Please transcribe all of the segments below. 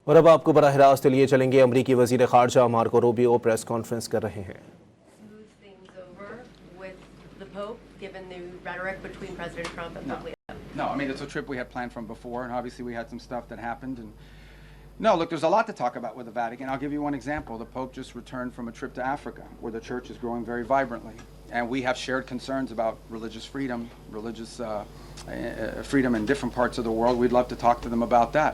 اور اب آپ کو براہ راست لیے چلیں گے امریکی وزیر خارجہ مارکو روبیو پریس کانفرنس کر رہے ہیں. Given the rhetoric between President Trump and Pope Leo? No, I mean, it's a trip we had planned from before, and obviously we had some stuff that happened. And no, look, there's a lot to talk about with the Vatican. I'll give you one example. The Pope just returned from a trip to Africa, where the church is growing very vibrantly. And we have shared concerns about religious freedom, freedom in different parts of the world. We'd love to talk to them about that.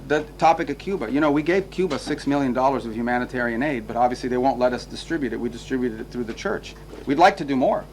The topic of Cuba, you know, we gave Cuba $6 million of humanitarian aid, but obviously they won't let us distribute it. We distributed it through the church. We'd like to do more.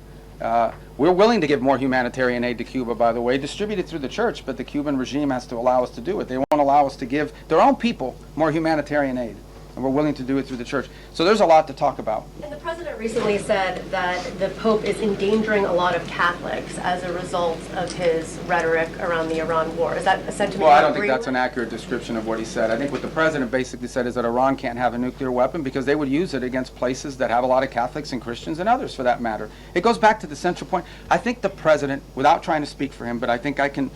We're willing to give more humanitarian aid to Cuba, by the way, distributed through the church, but the Cuban regime has to allow us to do it. They won't allow us to give their own people more humanitarian aid, and we're willing to do it through the church. So there's a lot to talk about. And the president recently said that the Pope is endangering a lot of Catholics as a result of his rhetoric around the Iran war. Is that a sentiment? Well, I don't think that's an accurate description of what he said. I think what the president basically said is that Iran can't have a nuclear weapon because they would use it against places that have a lot of Catholics and Christians and others for that matter. It goes back to the central point. I think the president, without trying to speak for him, but I think I can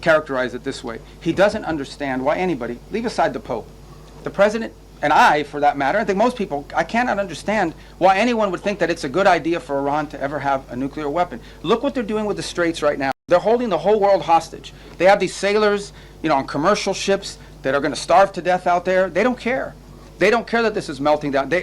characterize it this way. He doesn't understand why anybody, leave aside the Pope, the president, and I, for that matter, I think most people, I cannot understand why anyone would think that it's a good idea for Iran to ever have a nuclear weapon. Look what they're doing with the Straits right now. They're holding the whole world hostage. They have these sailors, you know, on commercial ships that are going to starve to death out there. They don't care. They don't care that this is melting down the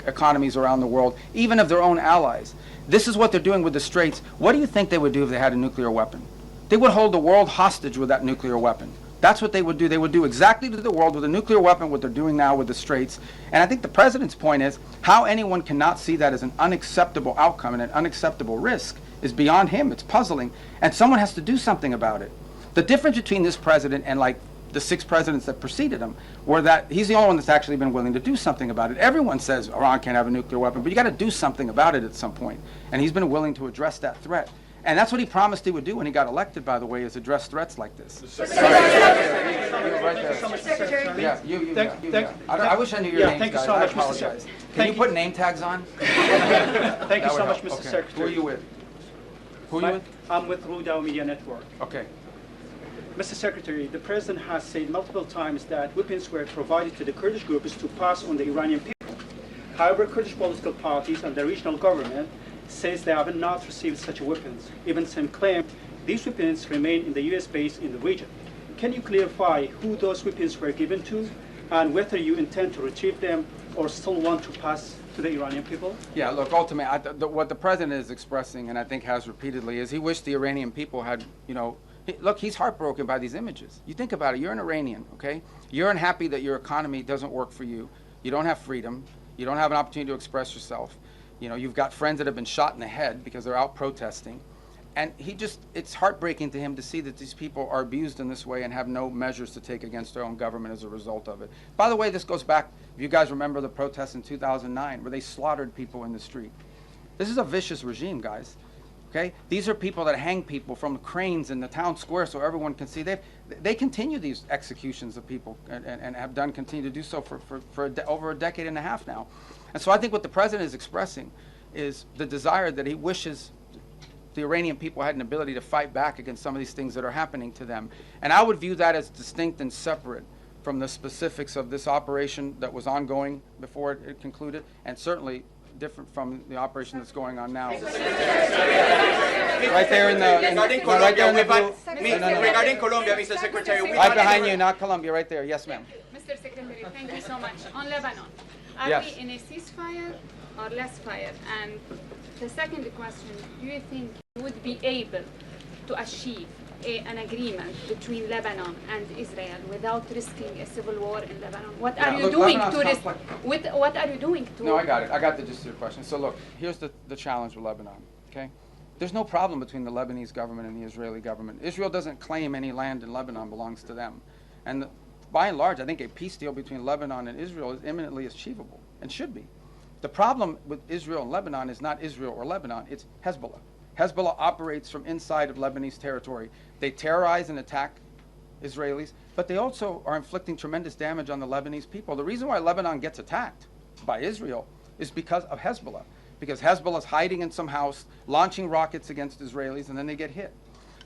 economies around the world, even of their own allies. This is what they're doing with the Straits. What do you think they would do if they had a nuclear weapon? They would hold the world hostage with that nuclear weapon. That's what they would do. They would do exactly to the world with a nuclear weapon what they're doing now with the Straits. And I think the president's point is how anyone cannot see that as an unacceptable outcome and an unacceptable risk is beyond him. It's puzzling. And someone has to do something about it. The difference between this president and like the 6 presidents that preceded him were that he's the only one that's actually been willing to do something about it. Everyone says Iran can't have a nuclear weapon, but you got to do something about it at some point. And he's been willing to address that threat. And that's what he promised he would do when he got elected, by the way, is address threats like this. I wish I knew your names, thank you guys. so I much, Mr. apologize. Can you put name tags on? Thank you so much, Mr. Okay. Secretary. Who are you with? Who are you with? I'm with Rubio Media Network. Okay. Mr. Secretary, the president has said multiple times that weapons were provided to the Kurdish groups to pass on the Iranian people. However, Kurdish political parties and the regional government says they have not received such weapons. Even some claim these weapons remain in the U.S. base in the region. Can you clarify who those weapons were given to and whether you intend to retrieve them or still want to pass to the Iranian people? Yeah, look, ultimately, what the president is expressing, and I think has repeatedly, is he wished the Iranian people had, you know, look, he's heartbroken by these images. You think about it, you're an Iranian, okay? You're unhappy that your economy doesn't work for you. You don't have freedom. You don't have an opportunity to express yourself. You know, you've got friends that have been shot in the head because they're out protesting. And it's heartbreaking to him to see that these people are abused in this way and have no measures to take against their own government as a result of it. By the way, this goes back, if you guys remember the protests in 2009 where they slaughtered people in the street. This is a vicious regime, guys. Okay? These are people that hang people from cranes in the town square so everyone can see. They continue these executions of people and have continue to do so for over a decade and a half now. And so I think what the president is expressing is the desire that he wishes the Iranian people had an ability to fight back against some of these things that are happening to them. And I would view that as distinct and separate from the specifics of this operation that was ongoing before it concluded, and certainly different from the operation that's going on now. Right there in the... Regarding Colombia, Mr. Secretary... Right behind you, not Colombia, right there. Yes, ma'am. Mr. Secretary, thank you so much. On Lebanon, are Yes. we in a ceasefire or less fire? And the second question, do you think you would be able to achieve an agreement between Lebanon and Israel without risking a civil war in Lebanon? What are you doing to risk? What are you doing to? No, I got it. I got the gist of your question. So look, here's the challenge with Lebanon. Okay, there's no problem between the Lebanese government and the Israeli government. Israel doesn't claim any land in Lebanon belongs to them, and by and large, I think a peace deal between Lebanon and Israel is imminently achievable and should be. The problem with Israel and Lebanon is not Israel or Lebanon, it's Hezbollah. Hezbollah operates from inside of Lebanese territory. They terrorize and attack Israelis, but they also are inflicting tremendous damage on the Lebanese people. The reason why Lebanon gets attacked by Israel is because of Hezbollah, because Hezbollah is hiding in some house, launching rockets against Israelis, and then they get hit.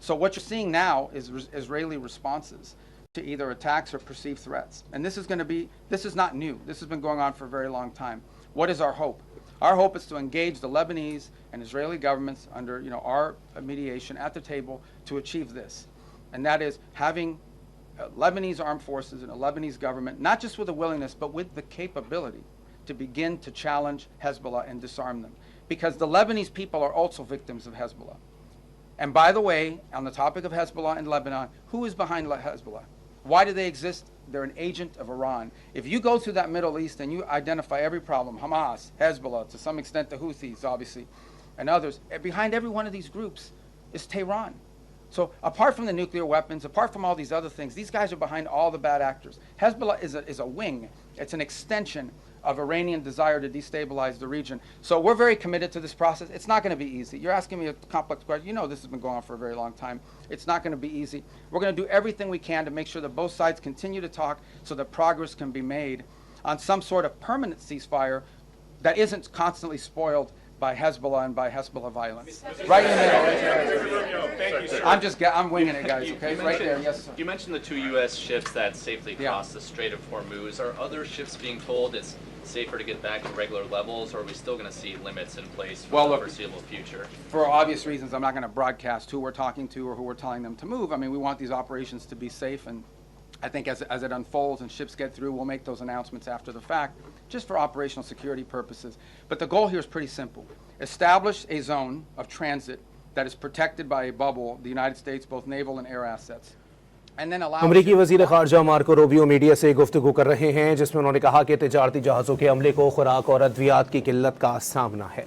So what you're seeing now is Israeli responses to either attacks or perceived threats. And this is not new. This has been going on for a very long time. What is our hope? Our hope is to engage the Lebanese and Israeli governments under our mediation at the table to achieve this. And that is having Lebanese armed forces and a Lebanese government, not just with a willingness, but with the capability to begin to challenge Hezbollah and disarm them. Because the Lebanese people are also victims of Hezbollah. And by the way, on the topic of Hezbollah in Lebanon, who is behind Hezbollah? Why do they exist? They're an agent of Iran. If you go through that Middle East and you identify every problem, Hamas, Hezbollah, to some extent the Houthis, obviously, and others, behind every one of these groups is Tehran. So apart from the nuclear weapons, apart from all these other things, these guys are behind all the bad actors. Hezbollah is a wing. It's an extension of Iranian desire to destabilize the region. So we're very committed to this process. It's not going to be easy. You're asking me a complex question. You know this has been going on for a very long time. It's not going to be easy. We're going to do everything we can to make sure that both sides continue to talk so that progress can be made on some sort of permanent ceasefire that isn't constantly spoiled by Hezbollah and by Hezbollah violence. Right in the middle. Thank you, sir. I'm winging it, guys, okay? Right there, yes, sir. You mentioned the 2 U.S. ships that safely crossed the Strait of Hormuz. Are other ships being told it's safer to get back to regular levels, or are we still going to see limits in place for the foreseeable future? For obvious reasons, I'm not going to broadcast who we're talking to or who we're telling them to move. I mean, we want these operations to be safe, and I think as it unfolds and ships get through, we'll make those announcements after the fact, just for operational security purposes. But the goal here is pretty simple. Establish a zone of transit that is protected by a bubble, the United States, both naval and air assets. And then allow... امریکی وزیر خارجہ Marco Rubio media سے گفتگو کر رہے ہیں جس میں انہوں نے کہا کہ تجارتی جہازوں کے عملے کو خوراک اور ادویات کی قلت کا سامنا ہے.